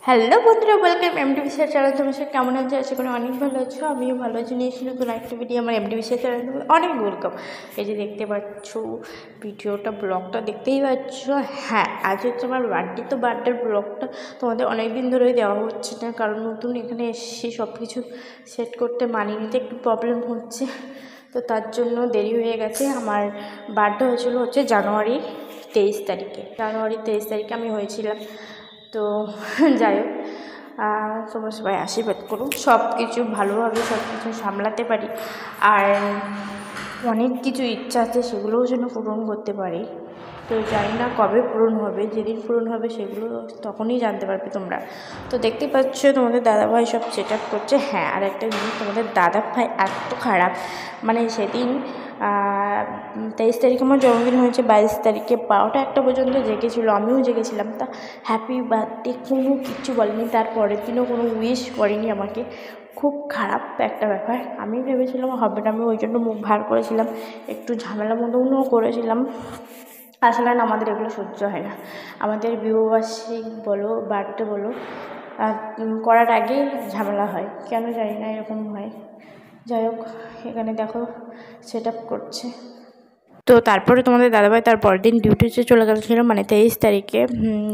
Hello বন্ধুরা, welcome MD বিশাল channel. তোমার সাথে কেমন আছো? আশা করি অনেক ভালো আছো। আমিও ভালো আছি। নিয়ে এসেছি নতুন একটা ভিডিও আমার এমডি বিশাল চ্যানেল। অনেক ওয়েলকাম। এই যে দেখতে পাচ্ছ ভিডিওটা, ব্লগটা দেখতেই পাচ্ছ। হ্যাঁ, আজ হচ্ছে আমার বার্থডে। তো বার্থডের ব্লগটা তোমাদের অনেক দিন ধরেই দেওয়া হচ্ছে না, কারণ নতুন এখানে এসেছি, সব কিছু সেট করতে মানিয়ে নিতে একটু প্রবলেম হচ্ছে, তো তার জন্য দেরি হয়ে গেছে। আমার বার্থডে হচ্ছে জানুয়ারি 23 তারিখে। জানুয়ারি 23 তারিখে আমি হয়েছিলাম। তো যাই হোক, তোমরা সবাই আশীর্বাদ করুন, সব কিছু ভালোভাবে সব কিছু সামলাতে পারি। আর অনেক কিছু ইচ্ছা আছে, সেগুলোও যেন পূরণ করতে পারি। তো জানি না কবে পূরণ হবে, যেদিন পূরণ হবে সেগুলো তখনই জানতে পারবে তোমরা। তো দেখতেই পাচ্ছ তোমাদের দাদাভাই সব সেট আপ করছে। হ্যাঁ, আর একটা জিনিস, তোমাদের দাদাভাই এত খারাপ, মানে সেদিন 23 তারিখে আমার জন্মদিন হয়েছে, 22 তারিখে 12টা-1টা পর্যন্ত জেগেছিলো, আমিও জেগেছিলাম। তা হ্যাপি বার্থডে কোনো কিছু বলেনি, তারপরের দিনও কোনো উইশ করেনি আমাকে। খুব খারাপ একটা ব্যাপার। আমি ভেবেছিলাম হবে না, আমি ওই জন্য মুখ ভার করেছিলাম, একটু ঝামেলা মতনও করেছিলাম। আসলে না, আমাদের এগুলো সহ্য হয় না। আমাদের বিবাহবার্ষিক বলো, বার্থডে বলো, করার আগে ঝামেলা হয়, কেন জানি না এরকম হয়। যাই হোক, এখানে দেখো সেট আপ করছে। তো তারপরে তোমাদের দাদাভাই তার পরের দিন ডিউটিতে চলে গেছিলো, মানে 23 তারিখে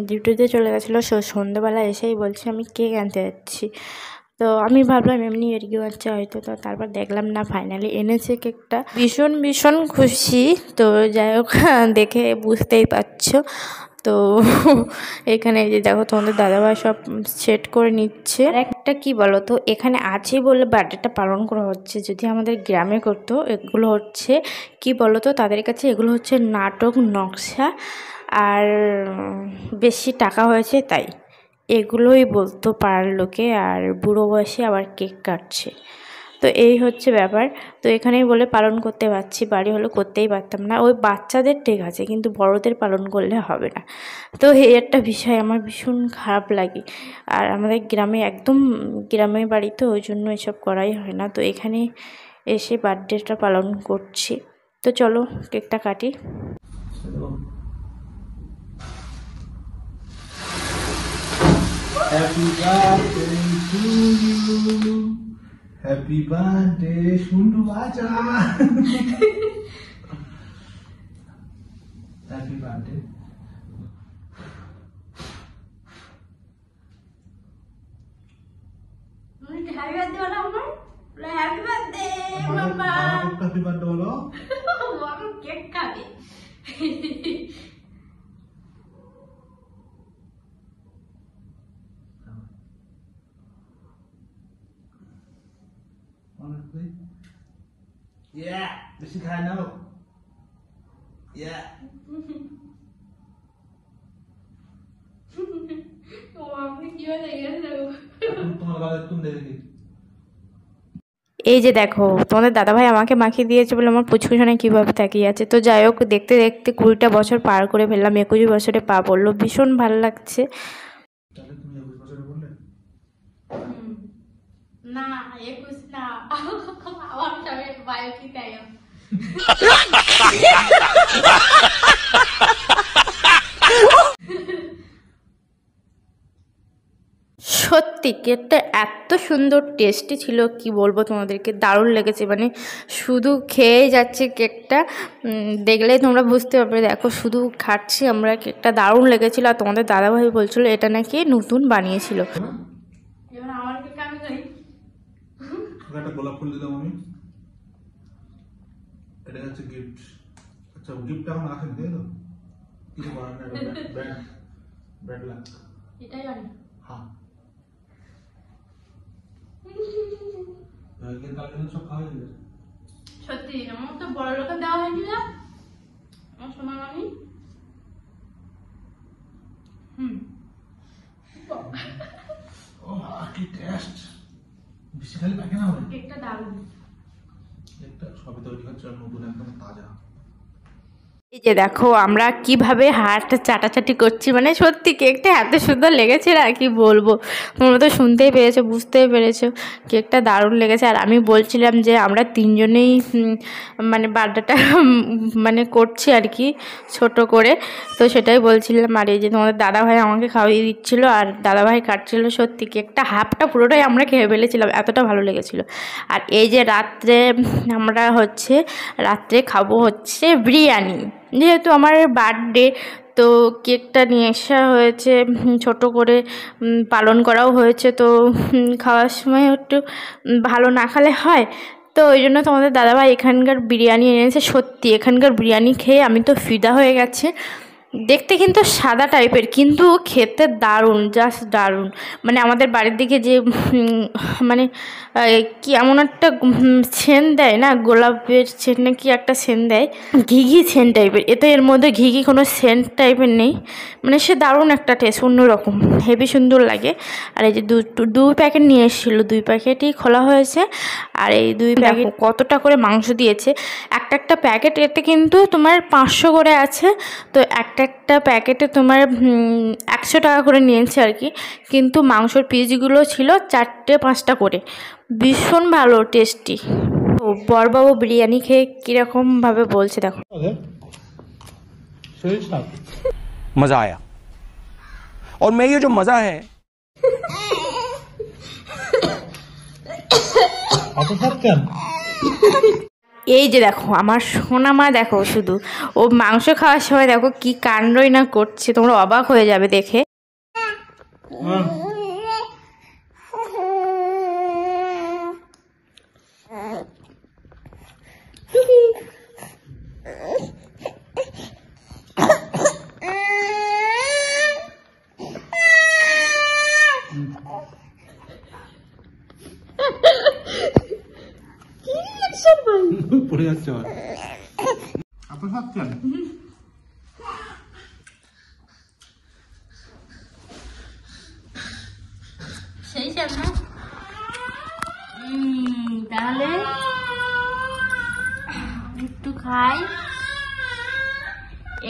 ডিউটিতে চলে গেছিলো। সন্ধ্যেবেলা এসেই বলছে আমি কেক আনতে যাচ্ছি। তো আমি ভাবলাম এমনি এড়িয়ে যাচ্ছে হয়তো, তো তারপর দেখলাম না, ফাইনালি এনেছে কেকটা। ভীষণ ভীষণ খুশি। তো যাই হোক, দেখে বুঝতেই পারছো। তো এখানে যে দেখো তোমাদের দাদাভাই সব সেট করে নিচ্ছে। আর একটা কি বলো তো, এখানে আছে বলে বার্থডেটা পালন করা হচ্ছে। যদি আমাদের গ্রামে করতো, এগুলো হচ্ছে কি বলো তো, তাদের কাছে এগুলো হচ্ছে নাটক, নকশা, আর বেশি টাকা হয়েছে তাই এগুলোই বলতো পাড়ার লোকে। আর বুড়ো বয়সে আবার কেক কাটছে, তো এই হচ্ছে ব্যাপার। তো এখানেই বলে পালন করতে পারছি, বাড়ি হলে করতেই পারতাম না। ওই বাচ্চাদের ঠিক আছে, কিন্তু বড়দের পালন করলে হবে না। তো এই একটা বিষয় আমার ভীষণ খারাপ লাগে। আর আমাদের গ্রামে, একদম গ্রামের বাড়ি, তো ওই জন্য এসব করাই হয় না। তো এখানে এসে বার্থডেটা পালন করছি। তো চলো কেকটা কাটি। Happy birthday to you. Happy birthday, Shundu Bacha. Happy birthday. Happy birthday বলো আমার, happy birthday mamma. Happy birthday বলো। আমি কেক খাবে। Honestly. Yeah, this is kind of. Yeah. ও আমি কি হয়ে গেছে। তোমার গালে তুমি দেখি। এই যে দেখো তোমাদের দাদাভাই আমাকে মাখিয়ে দিয়েছে বলে আমার পুচকুশনে কীভাবে তাকিয়ে আছে। তো যাই হোক, দেখতে দেখতে 20টা বছর পার করে ফেললাম, 21 বছরে পা পড়লো, ভীষণ ভালো লাগছে। তাহলে তুমি 21 বছরে বললে? না 21 না, আমার সবে বায়োটি টাইম। সত্যি কেকটা এত সুন্দর টেস্টি ছিল, কি বলবো তোমাদেরকে, দারুণ লেগেছে। মানে শুধু খেয়ে যাচ্ছে কেকটা, দেখলেই তোমরা বুঝতে পারবে। দেখো শুধু খাচ্ছি আমরা, কেকটা দারুণ লেগেছিলো। আর তোমাদের দাদাভাই বলছিল এটা নাকি নতুন বানিয়েছিল। এবার আমার কেক আমি খাই। একটা গোলাপ ফুল দিলাম আমি, এটা হচ্ছে গিফট। আচ্ছা, গিফট এখন আসেন, তাই তো? কিছু করার নেই, ব্যাড লাক। এটাই জানি। হ্যাঁ, সব খাওয়া হয়ে গেছে। সত্যি আমার তো বড় লোকের দেওয়া হয়নি না, আমার সময় মানি। কি টেস্ট! বেশি খালি পাকে না, কেকটা দারুণ। কেকটা সবে তৈরি হচ্ছে, নতুন একদম তাজা। এই যে দেখো আমরা কিভাবে হাতটা চাটাচাটি করছি, মানে সত্যি কেকটা এত সুন্দর লেগেছে না কি বলবো। তোমরা তো শুনতেই পেরেছো, বুঝতেই পেরেছো, কেকটা দারুণ লেগেছে। আর আমি বলছিলাম যে আমরা তিনজনেই মানে বার্থডেটা মানে করছি আর কি ছোট করে, তো সেটাই বলছিলাম। আর এই যে তোমাদের দাদাভাই আমাকে খাওয়িয়ে দিচ্ছিলো আর দাদাভাই কাটছিল। সত্যি কেকটা হাফটা পুরোটাই আমরা খেয়ে ফেলেছিলাম, এতটা ভালো লেগেছিলো। আর এই যে রাত্রে আমরা রাত্রে খাবো হচ্ছে বিরিয়ানি, যেহেতু আমার বার্থডে, তো কেকটা নিয়ে আসা হয়েছে, ছোট করে পালন করাও হয়েছে। তো খাওয়ার সময় একটু ভালো না খেলে হয়, তো ওই জন্য তোমাদের দাদাভাই এখানকার বিরিয়ানি এনেছে। সত্যি এখানকার বিরিয়ানি খেয়ে আমি তো ফিদা হয়ে গেছি। দেখতে কিন্তু সাদা টাইপের, কিন্তু খেতে দারুণ, জাস্ট দারুণ। মানে আমাদের বাড়ির দিকে যে মানে কি এমন একটা সেন্ট দেয় না, গোলাপের সেন্ট না কি একটা সেন্ট দেয়, ঘিঘি সেন্ট টাইপের, এতে এর মধ্যে ঘিঘি কোনো সেন্ট টাইপের নেই। মানে সে দারুণ একটা টেস্ট, অন্যরকম, হেভি সুন্দর লাগে। আর এই যে দু প্যাকেট নিয়ে এসেছিলো, 2 প্যাকেটই খোলা হয়েছে। আর এই 2 প্যাকেট কতটা করে মাংস দিয়েছে, একটা প্যাকেট এতে কিন্তু তোমার 500 করে আছে। তো একটা প্যাকেটে তোমার 100 টাকা করে নিয়েছে আর কি, কিন্তু মাংসর পিসগুলো ছিল 4-5টা করে, ভীষণ ভালো টেস্টি। তো বড়বাবু বিরিয়ানি খেয়ে কীরকমভাবে বলছে দেখো। मजा आया और मैं ये जो मजा है এই যে দেখো আমার সোনা মা, দেখো শুধু ও মাংস খাওয়ার সময় দেখো কি কাণ্ডই না করছে, তোমরা অবাক হয়ে যাবে দেখে। পড়ে যাচ্ছে আপনার হাত কেন? সেই না তাহলে একটু খাই,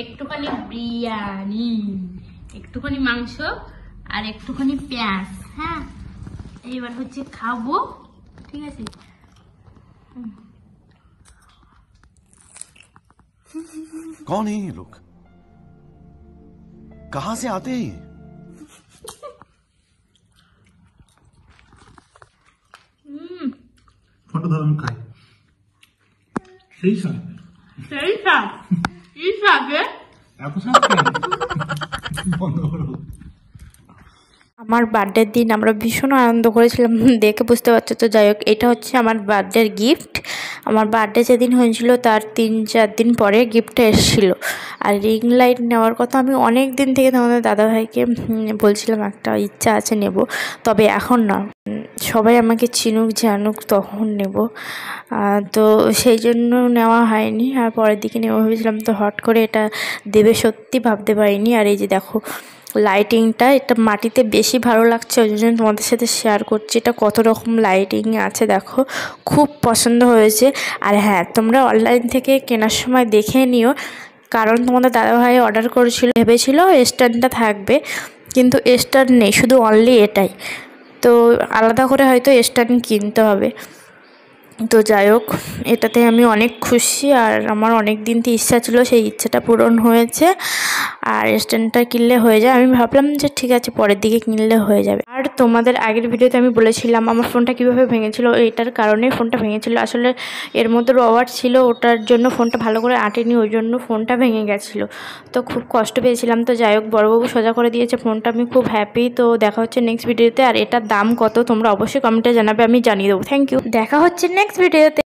একটুখানি বিরিয়ানি, একটুখানি মাংস আর একটুখানি পেঁয়াজ। হ্যাঁ, এইবার হচ্ছে খাবো, ঠিক আছে। कौन है ये लोग, कहां से आते हैं ये? ফটো ধর আমি খাই। সেই স্বাদ, সেই স্বাদ, কি স্বাদে এত স্বাদ কেন? বন্ধ করো। আমার বার্থডের দিন আমরা ভীষণ আনন্দ করেছিলাম, দেখে বুঝতে পারছো তো। যাই হোক, এটা হচ্ছে আমার বার্থডের গিফট। আমার বার্থডে যেদিন হয়েছিল তার 3-4 দিন পরে গিফটটা এসেছিলো। আর রিং লাইট নেওয়ার কথা আমি অনেক দিন থেকে তোমাদের দাদাভাইকে বলছিলাম, একটা ইচ্ছা আছে নেব, তবে এখন না, সবাই আমাকে চিনুক জানুক তখন নেব। তো সেই জন্য নেওয়া হয়নি, আর পরের দিকে নেওয়া ভেবেছিলাম, তো হট করে এটা দেবে সত্যি ভাবতে পারিনি। আর এই যে দেখো লাইটিংটা, এটা মাটিতে বেশি ভালো লাগছে, ওই জন্য তোমাদের সাথে শেয়ার করছি। এটা কত রকম লাইটিং আছে দেখো, খুব পছন্দ হয়েছে। আর হ্যাঁ, তোমরা অনলাইন থেকে কেনার সময় দেখে নিও, কারণ তোমাদের দাদাভাই অর্ডার করেছিল, ভেবেছিল স্ট্যান্ডটা থাকবে, কিন্তু স্ট্যান্ড নেই, শুধু অনলি এটাই। তো আলাদা করে হয়তো স্ট্যান্ড কিনতে হবে। তো যাই হোক, এটাতে আমি অনেক খুশি, আর আমার অনেক দিন থেকে ইচ্ছা ছিল, সেই ইচ্ছাটা পূরণ হয়েছে। আর স্ট্যান্ডটা কিনলে হয়ে যায়, আমি ভাবলাম যে ঠিক আছে পরের দিকে কিনলে হয়ে যাবে। আর তোমাদের আগের ভিডিওতে আমি বলেছিলাম আমার ফোনটা কীভাবে ভেঙেছিল, এইটার কারণে ফোনটা ভেঙেছিল। আসলে এর মধ্যে রবার ছিল, ওটার জন্য ফোনটা ভালো করে আঁটেনি, ওই জন্য ফোনটা ভেঙে গেছিলো, তো খুব কষ্ট পেয়েছিলাম। তো যাই হোক, বড়বাবু সোজা করে দিয়েছে ফোনটা, আমি খুব হ্যাপি। তো দেখা হচ্ছে নেক্সট ভিডিওতে। আর এটার দাম কত তোমরা অবশ্যই কমেন্টে জানাবে, আমি জানিয়ে দেবো। থ্যাংক ইউ, দেখা হচ্ছে নেক্সট ভিডিওতে।